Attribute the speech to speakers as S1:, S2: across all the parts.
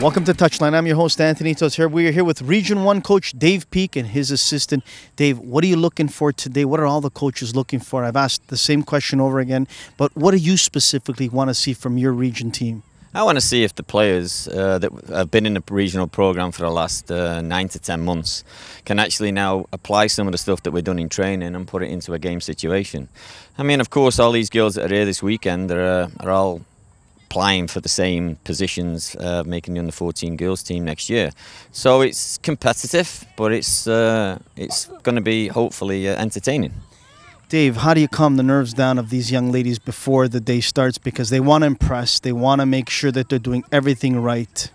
S1: Welcome to Touchline. I'm your host, Anthony Tozer. We are here with Region 1 coach Dave Peak and his assistant. Dave, what are you looking for today? What are all the coaches looking for? I've asked the same question over again, but what do you specifically want to see from your region team?
S2: I want to see if the players that have been in the regional program for the last 9 to 10 months can actually now apply some of the stuff that we've done in training and put it into a game situation. I mean, of course, all these girls that are here this weekend are all applying for the same positions, making the under-14 girls team next year. So it's competitive, but it's going to be hopefully entertaining.
S1: Dave, how do you calm the nerves down of these young ladies before the day starts? Because they want to impress, they want to make sure that they're doing everything right.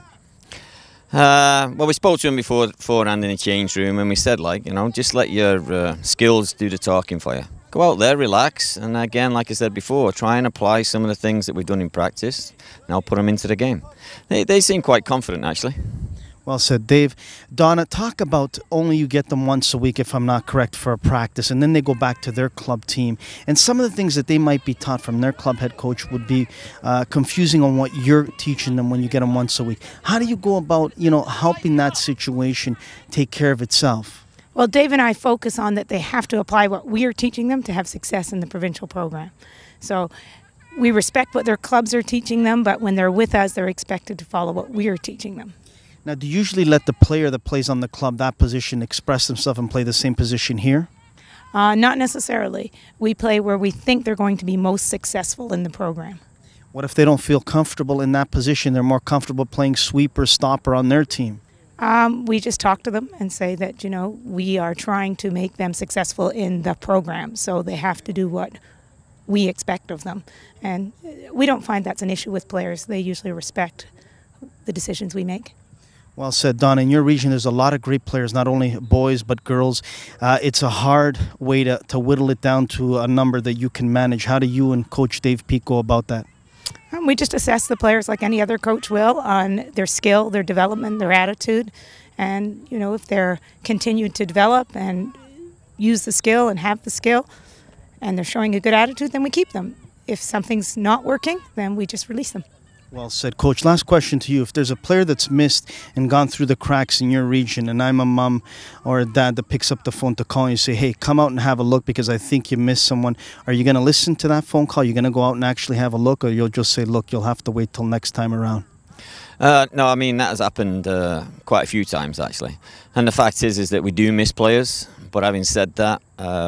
S2: Well, we spoke to them beforehand in the change room, and we said, like, you know, just let your skills do the talking for you. Go out there, relax, and again, like I said before, try and apply some of the things that we've done in practice. Now put them into the game. They seem quite confident, actually.
S1: Well said, Dave. Donna, talk about only you get them once a week, if I'm not correct, for a practice, and then they go back to their club team. And some of the things that they might be taught from their club head coach would be confusing on what you're teaching them when you get them once a week. How do you go about, helping that situation take care of itself?
S3: Well, Dave and I focus on that they have to apply what we are teaching them to have success in the provincial program. So we respect what their clubs are teaching them, but when they're with us, they're expected to follow what we are teaching them.
S1: Now, do you usually let the player that plays on the club, that position, express themselves and play the same position here?
S3: Not necessarily. We play where we think they're going to be most successful in the program.
S1: What if they don't feel comfortable in that position? They're more comfortable playing sweeper, stopper on their team.
S3: We just talk to them and say that, we are trying to make them successful in the program, so they have to do what we expect of them. And we don't find that's an issue with players. They usually respect the decisions we make.
S1: Well said, Don. In your region, there's a lot of great players, not only boys but girls. It's a hard way to whittle it down to a number that you can manage. How do you and Coach Dave Peak go about that?
S3: We just assess the players like any other coach will on their skill, their development, their attitude. And, if they're continuing to develop and use the skill and have the skill and they're showing a good attitude, then we keep them. If something's not working, then we just release them.
S1: Well said, Coach. Last question to you. If there's a player that's missed and gone through the cracks in your region, and I'm a mom or a dad that picks up the phone to call you and say, hey, come out and have a look because I think you missed someone, are you going to listen to that phone call? You're going to go out and actually have a look, or you'll just say, look, you'll have to wait till next time around?
S2: No, I mean, that has happened quite a few times, actually. And the fact is that we do miss players. But having said that,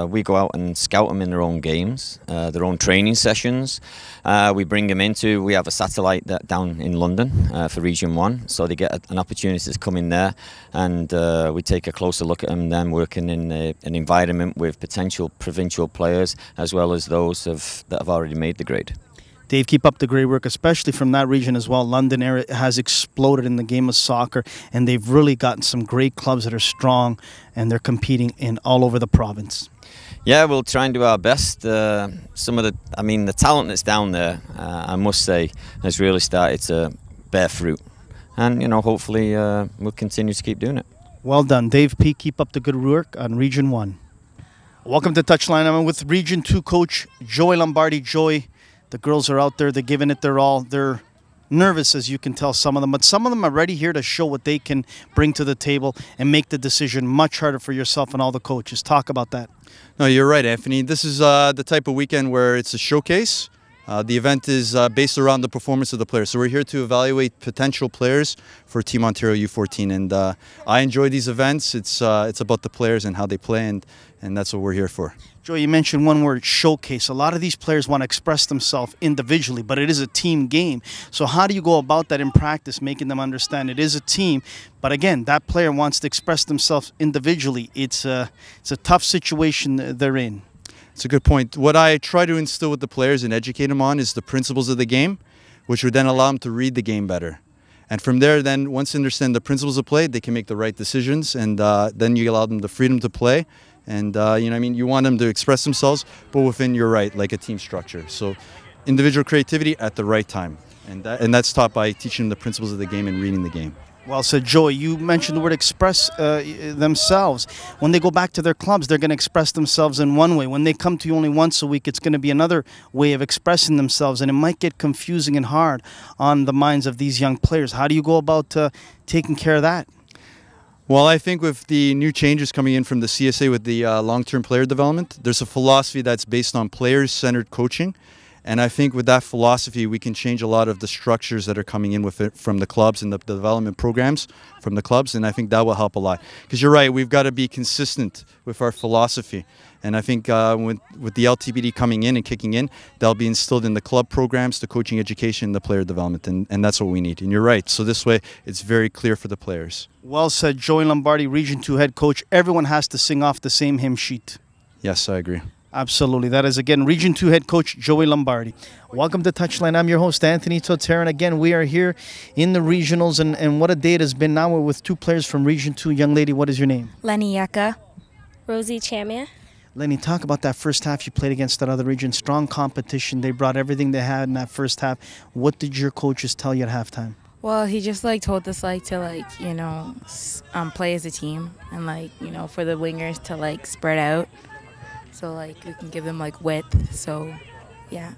S2: we go out and scout them in their own games, their own training sessions. We bring them we have a satellite down in London for Region 1, so they get an opportunity to come in there, and we take a closer look at them working in an environment with potential provincial players as well as those that have already made the grade.
S1: Dave, keep up the great work, especially from that region as well. London area has exploded in the game of soccer, and they've really gotten some great clubs that are strong, and they're competing in all over the province.
S2: Yeah, we'll try and do our best. The talent that's down there, I must say, has really started to bear fruit. And, hopefully we'll continue to keep doing it.
S1: Well done, Dave Peak. Keep up the good work on Region 1. Welcome to Touchline. I'm with Region 2 coach Joy Lombardi. Joy, the girls are out there. They're giving it their all. They're nervous, as you can tell, some of them. But some of them are ready here to show what they can bring to the table and make the decision much harder for yourself and all the coaches. Talk about that.
S4: No, you're right, Anthony. This is the type of weekend where it's a showcase. The event is based around the performance of the players. So we're here to evaluate potential players for Team Ontario U14. And I enjoy these events. It's about the players and how they play, and that's what we're here for.
S1: Joe, you mentioned one word, showcase. A lot of these players want to express themselves individually, but it is a team game. So how do you go about that in practice, making them understand it is a team? But again, that player wants to express themselves individually. It's a tough situation they're in.
S4: It's a good point. What I try to instill with the players and educate them on is the principles of the game, which would then allow them to read the game better. And from there, then, once they understand the principles of play, they can make the right decisions, and then you allow them the freedom to play. And, you want them to express themselves, but within your right, like a team structure. So individual creativity at the right time. And that's taught by teaching them the principles of the game and reading the game.
S1: Well said, Joey. You mentioned the word express themselves. When they go back to their clubs, they're going to express themselves in one way. When they come to you only once a week, it's going to be another way of expressing themselves, and it might get confusing and hard on the minds of these young players. How do you go about taking care of that?
S4: Well, I think with the new changes coming in from the CSA with the long-term player development, there's a philosophy that's based on players-centered coaching. And I think with that philosophy, we can change a lot of the structures that are coming in with it from the clubs and the development programs from the clubs. And I think that will help a lot. Because you're right, we've got to be consistent with our philosophy. And I think with the LTBD coming in and kicking in, that'll be instilled in the club programs, the coaching education, the player development. And that's what we need. And you're right. So this way, it's very clear for the players.
S1: Well said, Joey Lombardi, Region 2 head coach. Everyone has to sing off the same hymn sheet.
S4: Yes, I agree.
S1: Absolutely. That is, again, Region 2 head coach Joey Lombardi. Welcome to Touchline. I'm your host, Anthony Totera. And again, we are here in the regionals. And what a day it has been. Now we're with two players from Region 2. Young lady, what is your name?
S5: Lenny Yucca.
S6: Rosie Chamia.
S1: Lenny, talk about that first half you played against that other region. Strong competition. They brought everything they had in that first half. What did your coaches tell you at halftime?
S5: Well, he just told us to play as a team and for the wingers to spread out. So we can give them width. So yeah.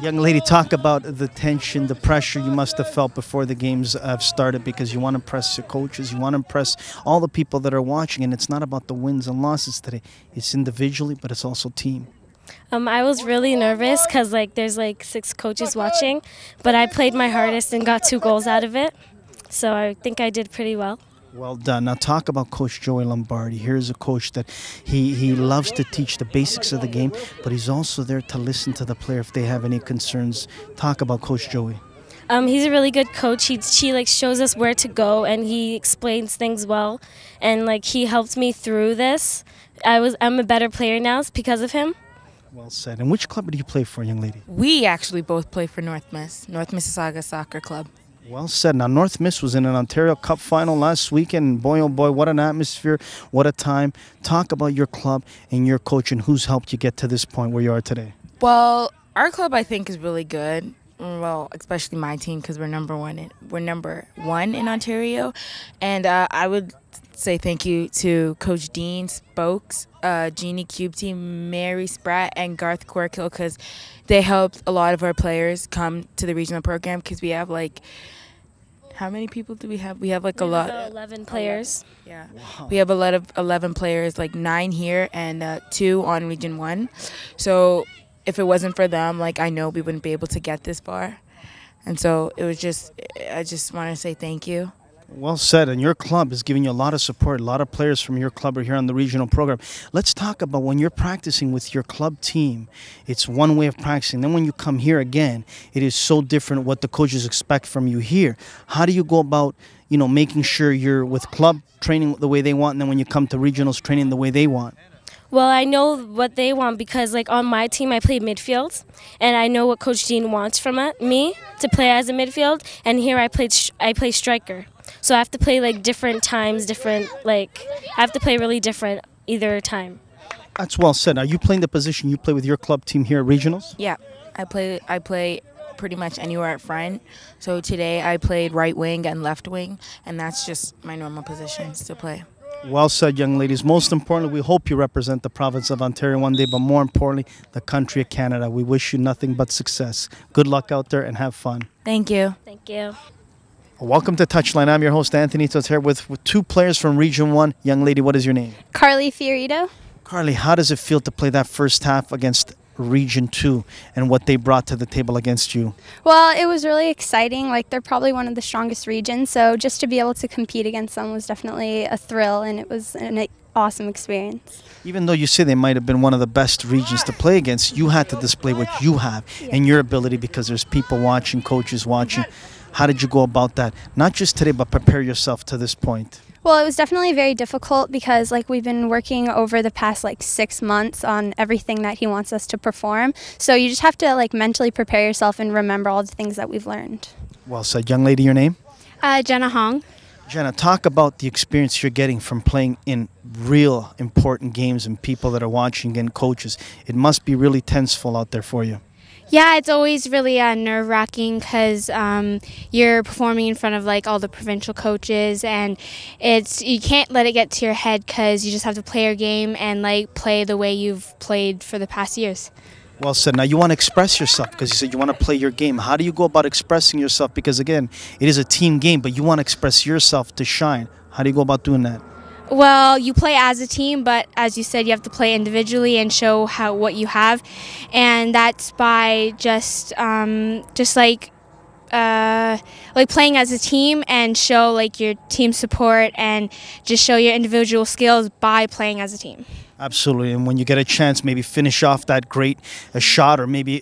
S1: Young lady, talk about the tension, the pressure you must have felt before the games have started, because you want to impress your coaches, you want to impress all the people that are watching, and it's not about the wins and losses today. It's individually, but it's also team.
S6: I was really nervous because there's 6 coaches watching, but I played my hardest and got 2 goals out of it. So I think I did pretty well.
S1: Well done. Now talk about Coach Joey Lombardi. Here's a coach that he loves to teach the basics of the game, but he's also there to listen to the player if they have any concerns. Talk about Coach Joey.
S6: He's a really good coach. She shows us where to go, and he explains things well, and he helped me through this. I'm a better player now because of him.
S1: Well said. And which club do you play for, young lady?
S5: We actually both play for North Mississauga Soccer Club.
S1: Well said. Now, North Miss was in an Ontario Cup final last weekend. Boy, oh boy, what an atmosphere, what a time. Talk about your club and your coach and who's helped you get to this point where you are today.
S5: Well, our club, I think, is really good. Well, especially my team, because we're number one in Ontario. And I would say thank you to Coach Dean Spokes, Jeannie Cubety, Mary Spratt, and Garth Corkill, because they helped a lot of our players come to the regional program, because we have how many people do we have? We have a lot.
S6: 11 players.
S5: Yeah.
S1: Wow.
S5: We have a lot of 11 players, 9 here and 2 on Region 1. So if it wasn't for them, I know we wouldn't be able to get this far. And so I just want to say thank you.
S1: Well said. And your club is giving you a lot of support. A lot of players from your club are here on the regional program. Let's talk about when you're practicing with your club team. It's one way of practicing. Then when you come here again, it is so different what the coaches expect from you here. How do you go about, making sure you're with club training the way they want, and then when you come to regionals training the way they want?
S6: Well, I know what they want because, on my team, I play midfield, and I know what Coach Dean wants from me to play as a midfield. And here I play striker, so I have to play different times, I have to play really different either time.
S1: That's well said. Are you playing the position you play with your club team here at regionals?
S5: Yeah, I play pretty much anywhere at front. So today I played right wing and left wing, and that's just my normal positions to play.
S1: Well said, young ladies. Most importantly, we hope you represent the province of Ontario one day, but more importantly, the country of Canada. We wish you nothing but success. Good luck out there and have fun.
S5: Thank you.
S6: Thank you.
S1: Welcome to Touchline. I'm your host, Anthony Totera, with 2 players from Region 1. Young lady, what is your name?
S7: Carly Fiorito.
S1: Carly, how does it feel to play that first half against Region 2 and what they brought to the table against you?
S7: Well, it was really exciting. They're probably one of the strongest regions, so just to be able to compete against them was definitely a thrill, and it was an awesome experience.
S1: Even though you say they might have been one of the best regions to play against, you had to display what you have and your ability, because there's people watching, coaches watching. How did you go about that? Not just today, but prepare yourself to this point.
S7: Well, it was definitely very difficult because we've been working over the past 6 months on everything that he wants us to perform. So you just have to mentally prepare yourself and remember all the things that we've learned.
S1: Well said. Young lady, your name?
S7: Jenna Hong.
S1: Jenna, talk about the experience you're getting from playing in real important games and people that are watching and coaches. It must be really tenseful out there for you.
S8: Yeah, it's always really nerve-wracking because you're performing in front of like all the provincial coaches, and you can't let it get to your head because you just have to play your game and like play the way you've played for the past years.
S1: Well said. Now you want to express yourself because you said you want to play your game. How do you go about expressing yourself? Because again, it is a team game, but you want to express yourself to shine. How do you go about doing that?
S8: Well, you play as a team, but as you said, you have to play individually and show what you have, and that's by just like playing as a team and show like your team support and just show your individual skills by playing as a team.
S1: Absolutely, and when you get a chance, maybe finish off that great shot, or maybe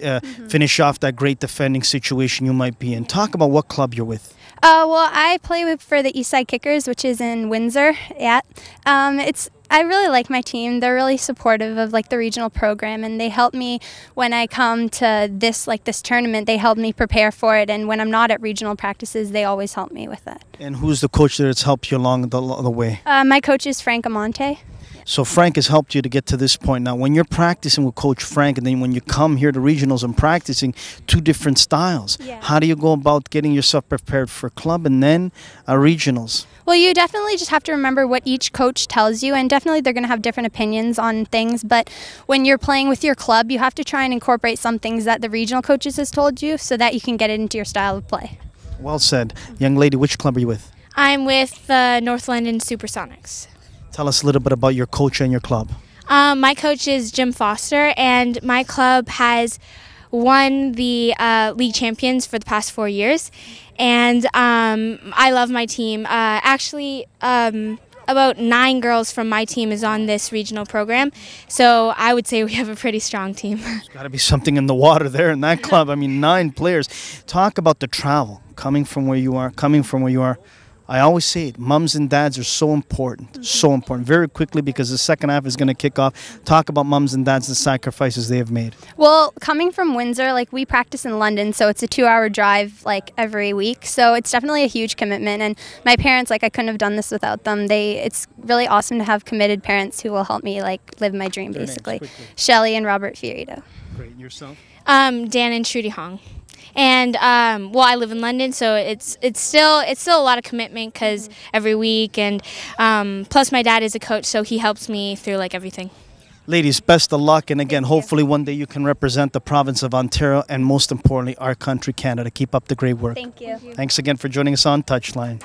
S1: finish off that great defending situation you might be in. Talk about what club you're with.
S7: Well, I play for the Eastside Kickers, which is in Windsor. Yeah, I really like my team. They're really supportive of like the regional program, and they help me when I come to this tournament. They help me prepare for it, and when I'm not at regional practices, they always help me with that.
S1: And who's the coach that's helped you along the way?
S7: My coach is Frank Amante.
S1: So Frank has helped you to get to this point. Now, when you're practicing with Coach Frank, and then when you come here to regionals and practicing, two different styles.
S7: Yeah.
S1: How do you go about getting yourself prepared for club and then regionals?
S7: Well, you definitely just have to remember what each coach tells you, and definitely they're going to have different opinions on things. But when you're playing with your club, you have to try and incorporate some things that the regional coaches has told you so that you can get it into your style of play.
S1: Well said. Young lady, which club are you with?
S8: I'm with the North London Supersonics.
S1: Tell us a little bit about your coach and your club.
S8: My coach is Jim Foster, and my club has won the league champions for the past 4 years. And I love my team. Actually, about 9 girls from my team is on this regional program. So I would say we have a pretty strong team.
S1: There's got to be something in the water there in that club. I mean, 9 players. Talk about the travel, coming from where you are. I always say it, mums and dads are so important, so important. Very quickly, because the second half is going to kick off. Talk about mums and dads, the sacrifices they have made.
S7: Well, coming from Windsor, like we practice in London, so it's a 2-hour drive like every week. So it's definitely a huge commitment. And my parents, like I couldn't have done this without them. It's really awesome to have committed parents who will help me like live my dream, basically. Shelley and Robert Fiorito.
S1: Great. And yourself?
S8: Dan and Trudy Hong. And well, I live in London, so it's still a lot of commitment because every week, and plus my dad is a coach, so he helps me through like everything.
S1: Ladies, best of luck, and again, hopefully one day you can represent the province of Ontario and most importantly, our country, Canada. Keep up the great work.
S7: Thank you.
S1: Thanks again for joining us on Touchline.